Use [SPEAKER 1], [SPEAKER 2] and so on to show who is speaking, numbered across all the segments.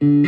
[SPEAKER 1] Howdy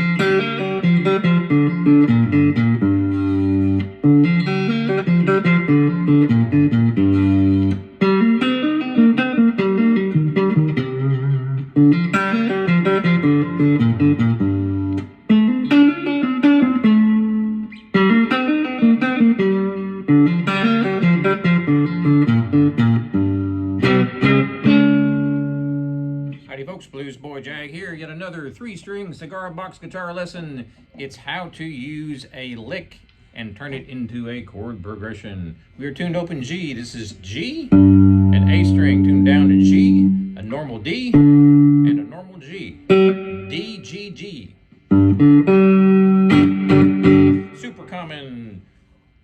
[SPEAKER 1] folks, Bluesboyjag here, yet another 3-string cigar box guitar lesson. It's how to use a lick and turn it into a chord progression. We are tuned open G. This is G, an A string tuned down to G, a normal D, and a normal G. D, G, G. Super common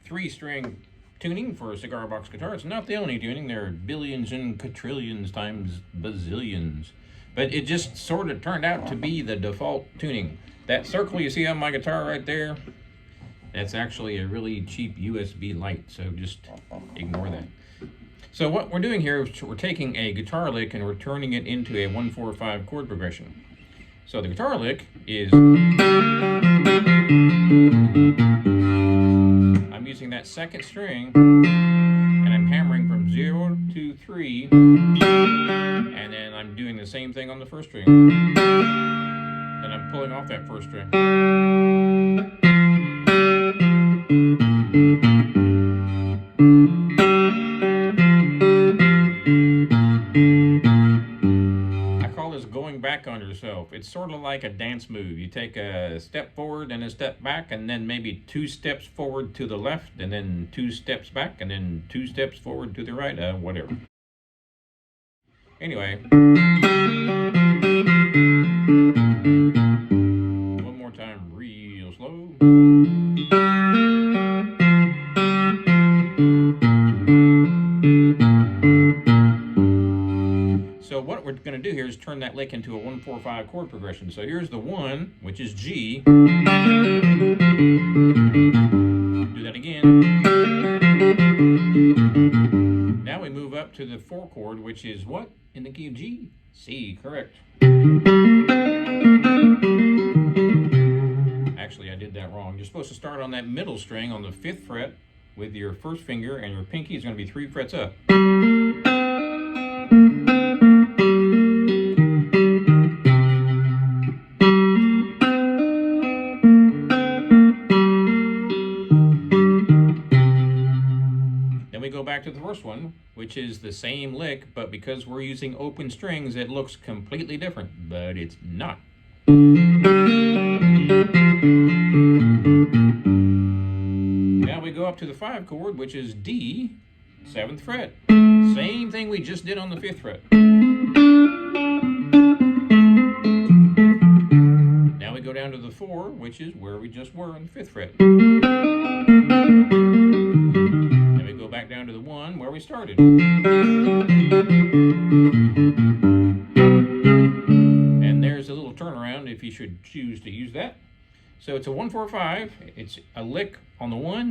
[SPEAKER 1] 3-string tuning for a cigar box guitar. It's not the only tuning. There are billions and quadrillions times bazillions. But it just sort of turned out to be the default tuning. That circle you see on my guitar right there, that's actually a really cheap USB light, so just ignore that. So what we're doing here is we're taking a guitar lick and we're turning it into a 1-4-5 chord progression. So the guitar lick is, I'm using that second string and I'm hammering from 0 to 3, and then I'm doing the same thing on the first string. Then I'm pulling off that first string. I call this going back on yourself. It's sort of like a dance move. You take a step forward and a step back, and then maybe 2 steps forward to the left, and then 2 steps back, and then 2 steps forward to the right, whatever. Anyway, one more time real slow. So what we're going to do here is turn that lick into a 1-4-5 chord progression. So here's the 1, which is G. Do that again. Now we move up to the 4 chord, which is what? In the key of G? C, correct. Actually, I did that wrong. You're supposed to start on that middle string on the 5th fret with your first finger, and your pinky is going to be 3 frets up. Then we go back to the first one, which is the same lick, but because we're using open strings, it looks completely different, but it's not. Now we go up to the 5 chord, which is D, 7th fret. Same thing we just did on the 5th fret. Now we go down to the 4, which is where we just were on the 5th fret. Then we go back down to the 1, where we started. And there's a little turnaround if you should choose to use that. So it's a 1-4-5. It's a lick on the 1.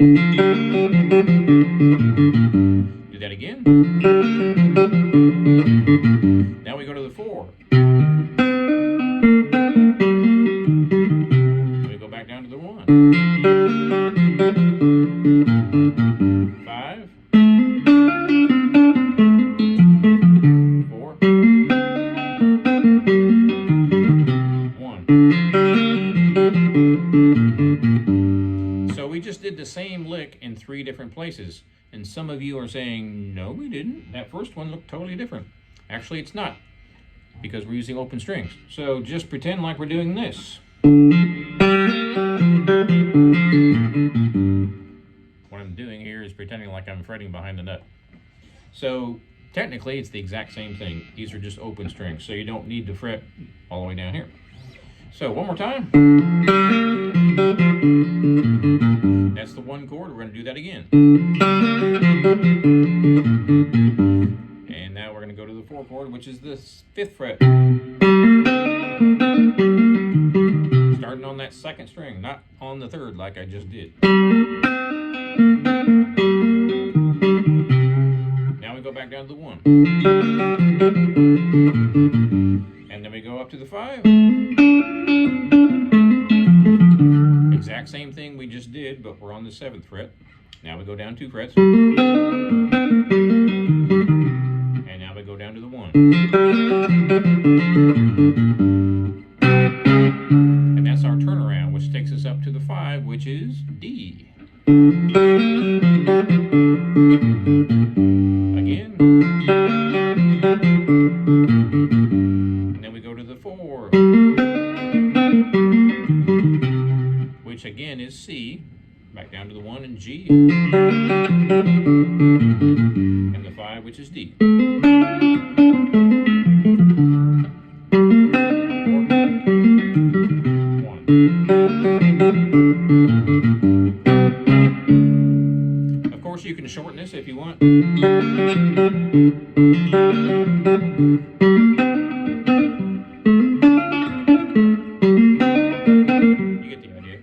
[SPEAKER 1] Do that again. Now we go to the 4. Then we go back down to the 1. 5. 4. 1. So we just did the same lick in 3 different places. And some of you are saying, no, we didn't. That first one looked totally different. Actually, it's not, because we're using open strings. So just pretend like we're doing this. What I'm doing here is pretending like I'm fretting behind the nut. So technically, it's the exact same thing. These are just open strings, so you don't need to fret all the way down here. So one more time. That's the 1 chord. We're going to do that again. And now we're going to go to the 4 chord, which is the 5th fret. Starting on that 2nd string, not on the 3rd like I just did. Now we go back down to the 1. And then we go up to the 5. did, but we're on the 7th fret. Now we go down 2 frets. And now we go down to the 1. And that's our turnaround, which takes us up to the 5, which is D. Again. And then we go to the 4, which again is C. Back down to the 1 and G. And the 5, which is D. Of course, you can shorten this if you want. You get the idea.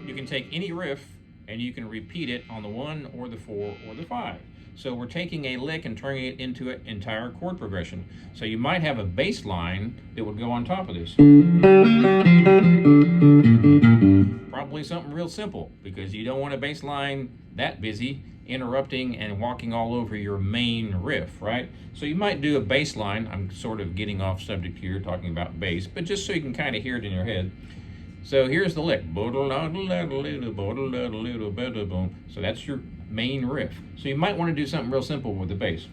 [SPEAKER 1] You can take any riff and you can repeat it on the 1 or the 4 or the 5. So we're taking a lick and turning it into an entire chord progression. So you might have a bass line that would go on top of this. Probably something real simple, because you don't want a bass line that busy interrupting and walking all over your main riff, right? So you might do a bass line. I'm sort of getting off subject here, talking about bass, but just so you can kind of hear it in your head. So here's the lick. So that's your main riff. So you might want to do something real simple with the bass.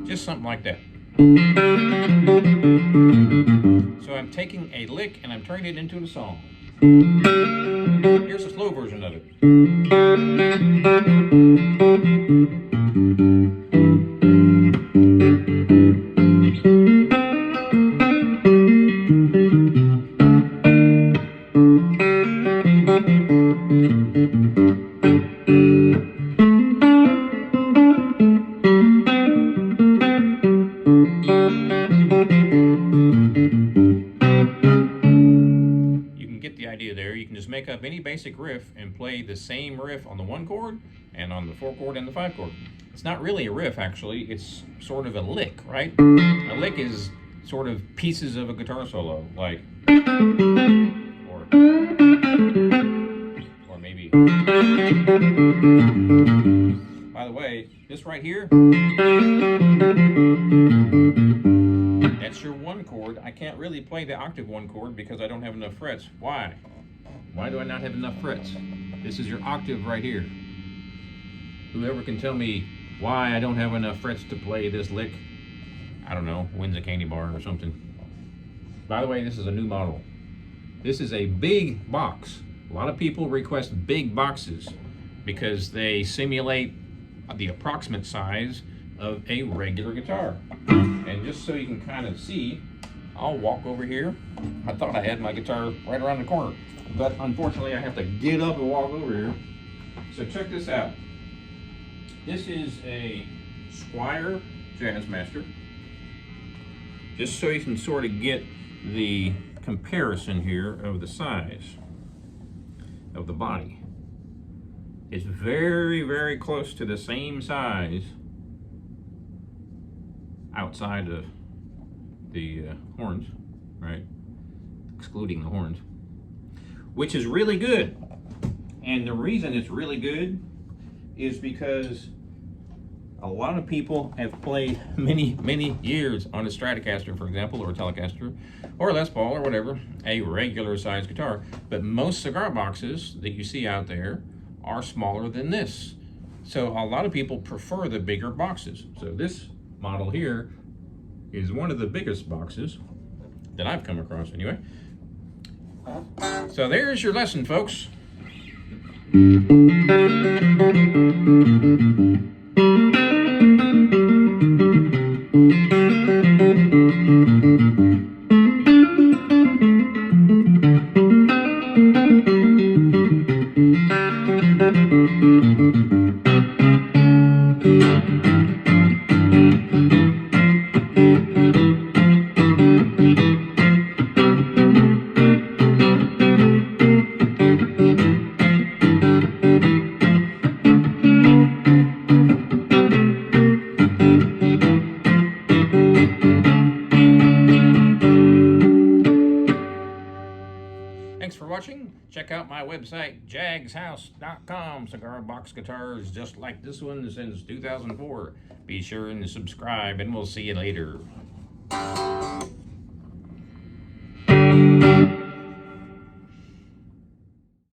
[SPEAKER 1] Just something like that. So I'm taking a lick and I'm turning it into a song. Here's a slow version of it. There, you can just make up any basic riff and play the same riff on the 1 chord and on the 4 chord and the 5 chord. It's not really a riff, actually. It's sort of a lick, right? A lick is sort of pieces of a guitar solo, like, or maybe. By the way, this right here, that's your 1 chord. I can't really play the octave 1 chord because I don't have enough frets. Why? Why do I not have enough frets? This is your octave right here. Whoever can tell me why I don't have enough frets to play this lick, I don't know, wins a candy bar or something. By the way, this is a new model. This is a big box. A lot of people request big boxes because they simulate the approximate size of a regular guitar. And just so you can kind of see, I'll walk over here. I thought I had my guitar right around the corner, but unfortunately I have to get up and walk over here. So check this out. This is a Squier Jazzmaster. Just so you can sort of get the comparison here of the size of the body. It's very, very close to the same size outside of the horns, right? Excluding the horns, which is really good. And the reason it's really good is because a lot of people have played many years on a Stratocaster, for example, or a Telecaster, or a Les Paul, or whatever, a regular size guitar. But most cigar boxes that you see out there are smaller than this. So a lot of people prefer the bigger boxes. So this model here is one of the biggest boxes that I've come across anyway. So there's your lesson, folks. watching. Check out my website, jagshouse.com. Cigar box guitars just like this one since 2004. Be sure and subscribe, and we'll see you later.